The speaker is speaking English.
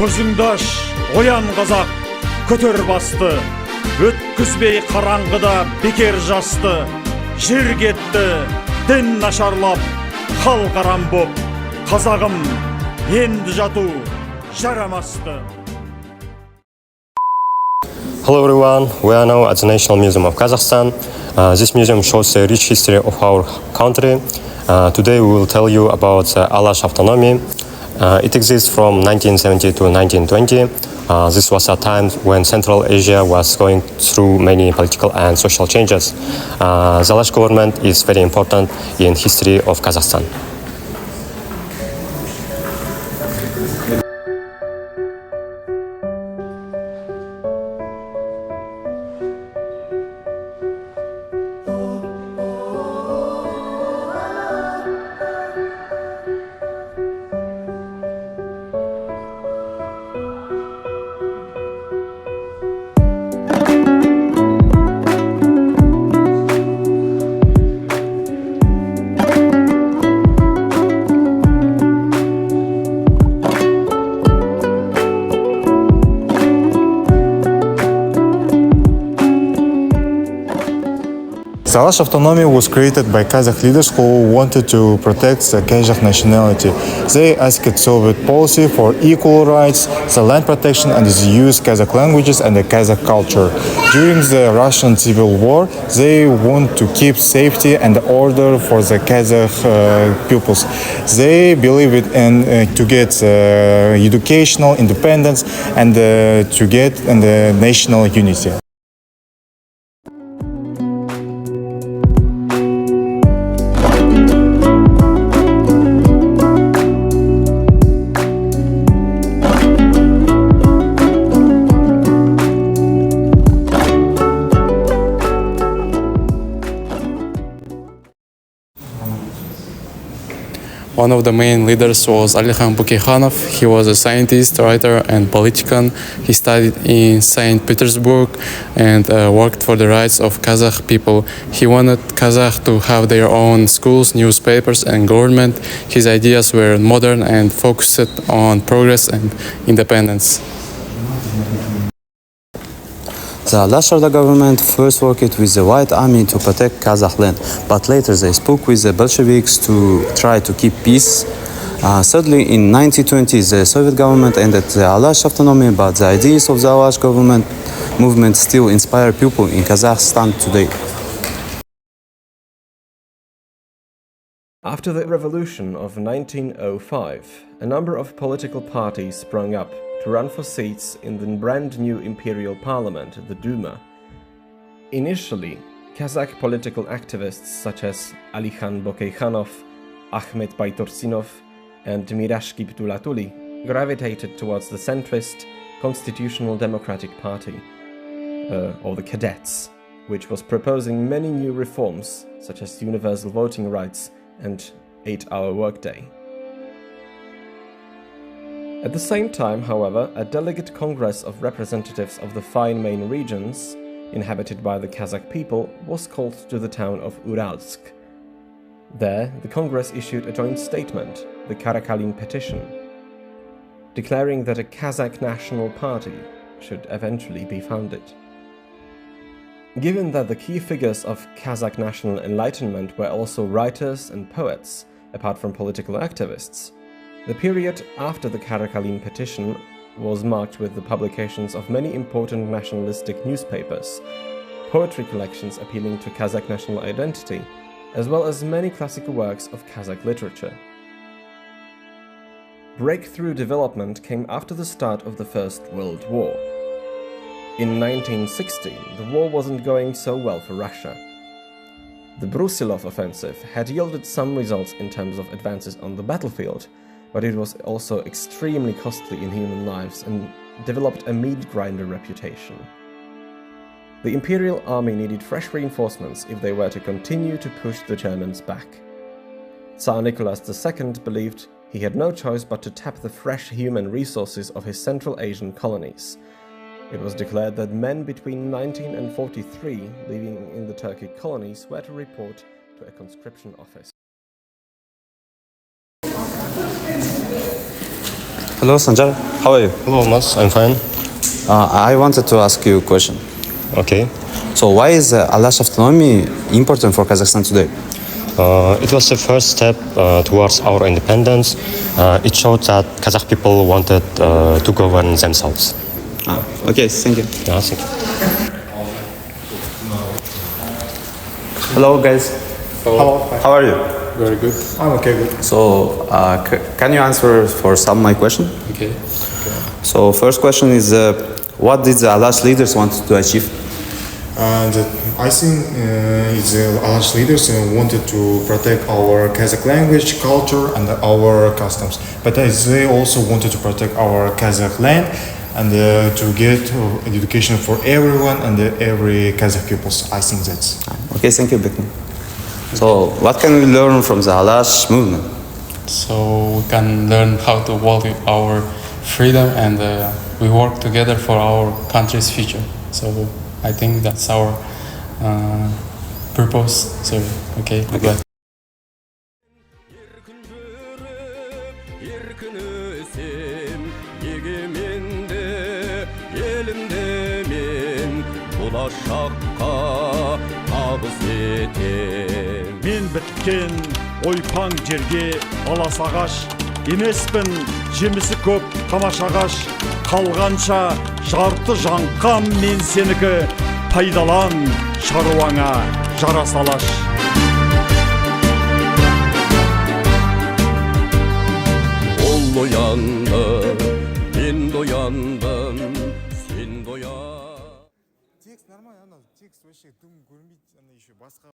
Көзіңді аш, оян қазақ, көтер басты, өткізбей қараңғыда бекер жасты. Жер кетті, дін нашарлап, халық арам боп, қазағым енді жату жарамасты. Hello everyone, we are now at the National Museum of Kazakhstan. This museum shows the rich history of our country. Today we will tell you about the Alash-Autonomy. It exists from 1970 to 1920. This was a time when Central Asia was going through many political and social changes. The Alash government is very important in history of Kazakhstan. The Alash-Autonomy was created by Kazakh leaders who wanted to protect the Kazakh nationality. They asked Soviet policy for equal rights, the land protection, and the use Kazakh languages and the Kazakh culture. During the Russian Civil War, they want to keep safety and order for the Kazakh peoples. They believe in to get educational independence and to get national unity. One of the main leaders was Alexander Bukharinov. He was a scientist, writer, and politician. He studied in St. Petersburg and worked for the rights of Kazakh people. He wanted Kazakh to have their own schools, newspapers, and government. His ideas were modern and focused on progress and independence. The Alash-Orda government first worked with the White Army to protect Kazakh land, but later they spoke with the Bolsheviks to try to keep peace. Thirdly, in 1920, the Soviet government ended the Alash-Autonomy, but the ideas of the Alash government movement still inspire people in Kazakhstan today. After the revolution of 1905, a number of political parties sprung up to run for seats in the brand new imperial parliament, the Duma. Initially, Kazakh political activists such as Alikhan Bokharinov, Ahmet Baytursinov, and Mirashki Dulatuli gravitated towards the centrist Constitutional Democratic Party, or the Cadets, which was proposing many new reforms such as universal voting rights and 8-hour workday. At the same time, however, a delegate congress of representatives of the 5 main regions, inhabited by the Kazakh people, was called to the town of Uralsk. There, the congress issued a joint statement, the Karakalin Petition, declaring that a Kazakh national party should eventually be founded. Given that the key figures of Kazakh national enlightenment were also writers and poets, apart from political activists, the period after the Karakalin Petition was marked with the publications of many important nationalistic newspapers, poetry collections appealing to Kazakh national identity, as well as many classical works of Kazakh literature. Breakthrough development came after the start of the First World War. In 1916, the war wasn't going so well for Russia. The Brusilov offensive had yielded some results in terms of advances on the battlefield, but it was also extremely costly in human lives and developed a meat grinder reputation. The Imperial Army needed fresh reinforcements if they were to continue to push the Germans back. Tsar Nicholas II believed he had no choice but to tap the fresh human resources of his Central Asian colonies. It was declared that men between 19 and 43 living in the Turkic colonies were to report to a conscription office. Hello, Sanjar. How are you? Hello, Mas. I'm fine. I wanted to ask you a question. Okay. So, why is Alash-Autonomy important for Kazakhstan today? It was the first step towards our independence. It showed that Kazakh people wanted to govern themselves. Okay, thank you. Yeah, thank you. Hello, guys. Hello. How are you? Very good. I'm okay, good. So, can you answer for some of my question? Okay. So, first question is, what did the Alash leaders want to achieve? And I think the Alash leaders wanted to protect our Kazakh language, culture, and our customs. But they also wanted to protect our Kazakh land and to get education for everyone and every Kazakh peoples. I think that's. Okay, thank you, Bekman. So, what can we learn from the Alash movement? So we can learn how to value our freedom, and we work together for our country's future. So I think that's our purpose. So okay, goodbye. Еркін өсем, егеменді елімді мен болашаққа табыс етем. Мен біткен ойпаң жерге алас ағаш, емеспін жемісі көп тамаша ағаш. Қалғанша жарты жаңқам мен сенікі, пайдалан шаруаңа жарас алаш. Ол оянды, мен дояндым, сен доян. Текст нормально, текст вообще дым көрмейді, еще басқа.